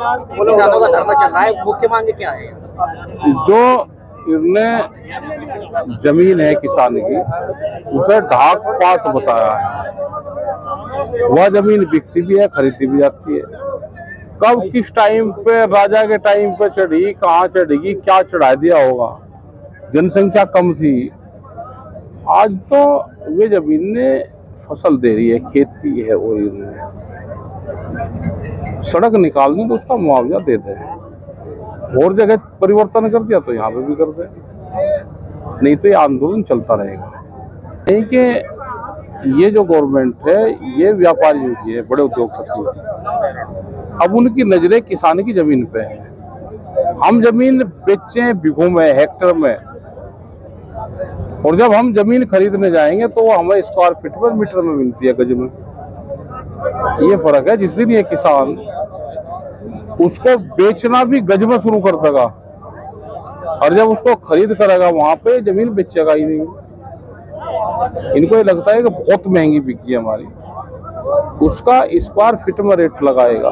किसानों का धरना चल रहा है, मुख्य मांग क्या है? जो इन्हें जमीन है किसान की, उसे ढाक पात बताया है। वह जमीन बिकती भी है, खरीदी भी जाती है। कब किस टाइम पे, राजा के टाइम पे चढ़ी, कहाँ चढ़ेगी, क्या चढ़ा दिया होगा, जनसंख्या कम थी। आज तो वे जमीन ने फसल दे रही है, खेती है, और इन्हें सड़क निकालनी तो उसका मुआवजा दे दें। और जगह परिवर्तन कर दिया तो यहाँ पे भी कर दे, नहीं तो ये आंदोलन चलता रहेगा। नहीं कि ये जो गवर्नमेंट है ये व्यापारियों की है, बड़े उद्योगपतियों की। अब उनकी नजरें किसान की जमीन पे है। हम जमीन बेचें बीघों में, हेक्टर में, और जब हम जमीन खरीदने जाएंगे तो वो हमें स्क्वायर फीट पर, मीटर में मिलती है, गज में। ये फर्क है। जिस दिन ये किसान उसको बेचना भी गज में शुरू कर देगा, और जब उसको खरीद करेगा वहां पे जमीन बेचेगा ही नहीं। इनको ये लगता है कि बहुत महंगी बिकी है हमारी, उसका स्क्वायर फीट में रेट लगाएगा,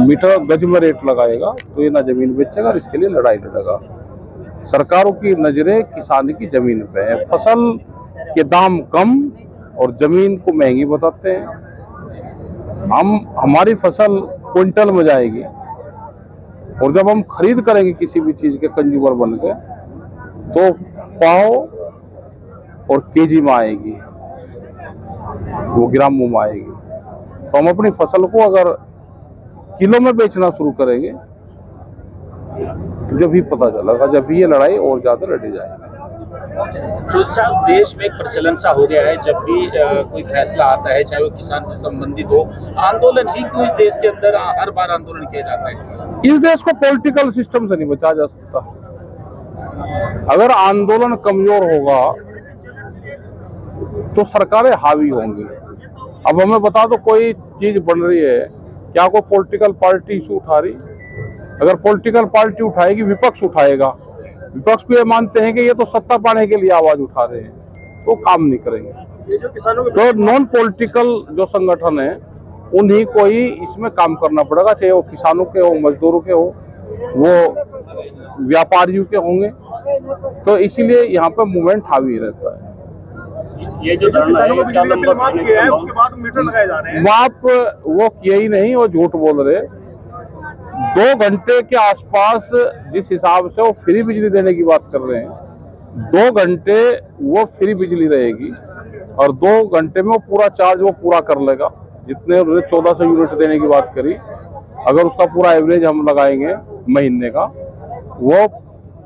मीटर गज में रेट लगाएगा, तो ये ना जमीन बेचेगा और इसके लिए लड़ाई लड़ेगा। सरकारों की नजरें किसान की जमीन पे है। फसल के दाम कम और जमीन को महंगी बताते हैं। हमारी फसल क्विंटल में जाएगी, और जब हम खरीद करेंगे किसी भी चीज के कंज्यूमर बन के, तो पाव और केजी में आएगी, वो ग्रामों में आएगी। तो हम अपनी फसल को अगर किलो में बेचना शुरू करेंगे तो जब ही पता चलेगा, जब भी ये लड़ाई और ज्यादा लड़ी जाएगी। चौधरी साहब, देश में एक प्रचलन सा हो गया है, जब भी कोई फैसला आता है, चाहे वो किसान से संबंधित हो, आंदोलन ही क्यों इस देश के अंदर हर बार आंदोलन किया जाता है? इस देश को पॉलिटिकल सिस्टम से नहीं बचाया जा सकता। अगर आंदोलन कमजोर होगा तो सरकारें हावी होंगी। अब हमें बता दो, कोई चीज बन रही है, क्या कोई पॉलिटिकल पार्टी इशू उठा रही? अगर पॉलिटिकल पार्टी उठाएगी, विपक्ष उठाएगा। विपक्ष को ये मानते हैं कि ये तो सत्ता पाने के लिए आवाज उठा रहे हैं, तो काम नहीं करेंगे। ये जो किसानों के तो नॉन पॉलिटिकल जो संगठन है, उन्हीं को ही इसमें काम करना पड़ेगा, चाहे वो किसानों के हो, मजदूरों के हो, वो व्यापारियों के होंगे। तो इसीलिए यहाँ पे मूवमेंट हावी रहता है। ये जो धरना है, क्या लंबा किया है, उसके बाद मीटर लगाए जा रहे हैं। वो किए ही नहीं, वो झूठ बोल रहे। 2 घंटे के आसपास जिस हिसाब से वो फ्री बिजली देने की बात कर रहे हैं, 2 घंटे वो फ्री बिजली रहेगी, और 2 घंटे में वो पूरा चार्ज वो पूरा कर लेगा। जितने 1400 यूनिट देने की बात करी, अगर उसका पूरा एवरेज हम लगाएंगे महीने का, वो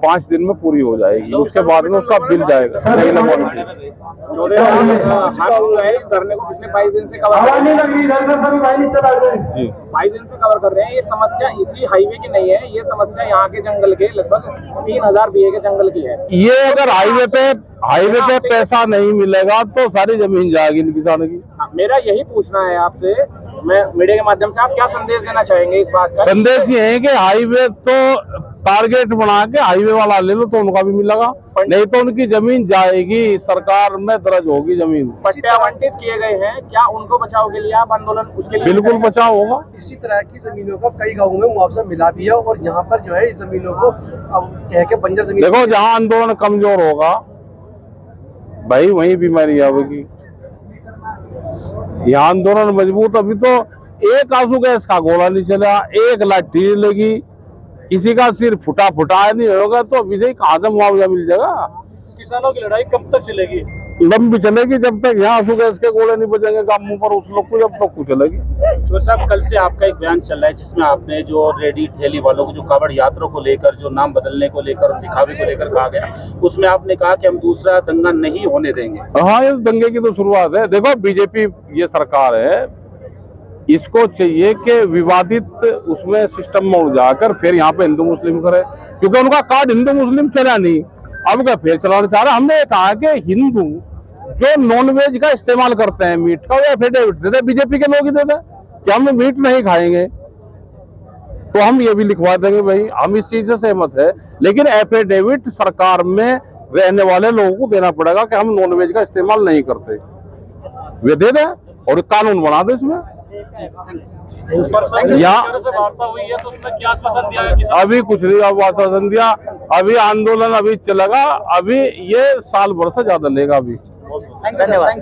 5 दिन में पूरी हो जाएगी। उसके बाद में उसका बिल जाएगा। इस धरने को पिछले 22 दिन से कवर जी 22 दिन से कवर कर रहे हैं। ये समस्या इसी हाईवे की नहीं है, ये समस्या यहाँ के जंगल के लगभग 3000 बीघे के जंगल की है। ये अगर हाईवे पे पैसा नहीं मिलेगा तो सारी जमीन जाएगी इन किसानों की। मेरा यही पूछना है आपसे, मैं मीडिया के माध्यम से, आप क्या संदेश देना चाहेंगे इस बात का? संदेश ये है कि हाईवे तो टारगेट बना के हाईवे वाला ले लो तो उनका भी मिलेगा, नहीं तो उनकी जमीन जाएगी, सरकार में दर्ज होगी जमीन। पट्टे आवंटित किए गए हैं, क्या उनको बचाव के लिए आप आंदोलन उसके लिए? बिल्कुल बचाव होगा। इसी तरह की जमीनों का कई गाँवों में मुआवजा मिला भी है, और यहाँ पर जो है इस जमीनों को अब कह के बंजर जमीन। देखो, जहाँ आंदोलन कमजोर होगा भाई वही बीमारी आवेगी। यहाँ आंदोलन मजबूत, अभी तो एक आंसू गैस का गोला नहीं चला, एक लाठी नहीं लगी, किसी का सिर फुटा नहीं होगा, तो अभी से कहाँ से मुआवजा मिल जाएगा? किसानों की लड़ाई कब तक चलेगी? लंबी चलेगी, जब तक यहाँ आंसू गैस के गोले नहीं बचेंगे कामों पर उस लोग को, जब तक कुछ चलेगी। चौधरी साहब, कल से आपका एक बयान चल रहा है जिसमें आपने जो रेडी ठेली वालों को, जो कावड़ यात्रा को लेकर, जो नाम बदलने को लेकर और दिखावे को लेकर कहा गया, उसमें आपने कहा कि हम दूसरा दंगा नहीं होने देंगे। हाँ, इस दंगे की तो शुरुआत है। देखो, बीजेपी ये सरकार है, इसको चाहिए कि विवादित उसमें सिस्टम में उलझाकर फिर यहाँ पे हिंदू मुस्लिम करे, क्योंकि उनका कार्ड हिंदू मुस्लिम चला नहीं, अब क्या फिर चलाना चाह रहा। हमने कहा कि हिंदू जो नॉनवेज का इस्तेमाल करते हैं, मीट का, वो एफिडेविट देते, बीजेपी के लोग ही देते कि हम मीट नहीं खाएंगे, तो हम ये भी लिखवा देंगे भाई, हम इस चीज से सहमत है, लेकिन एफिडेविट सरकार में रहने वाले लोगों को देना पड़ेगा कि हम नॉनवेज का इस्तेमाल नहीं करते। वे दे दें और कानून बना दे इसमें। यहाँ से वार्ता हुई है तो उसमें क्या आश्वासन दिया है किसान? अभी कुछ नहीं अब आश्वासन दिया, अभी आंदोलन अभी चलेगा, अभी ये साल भर से ज्यादा लेगा अभी। धन्यवाद।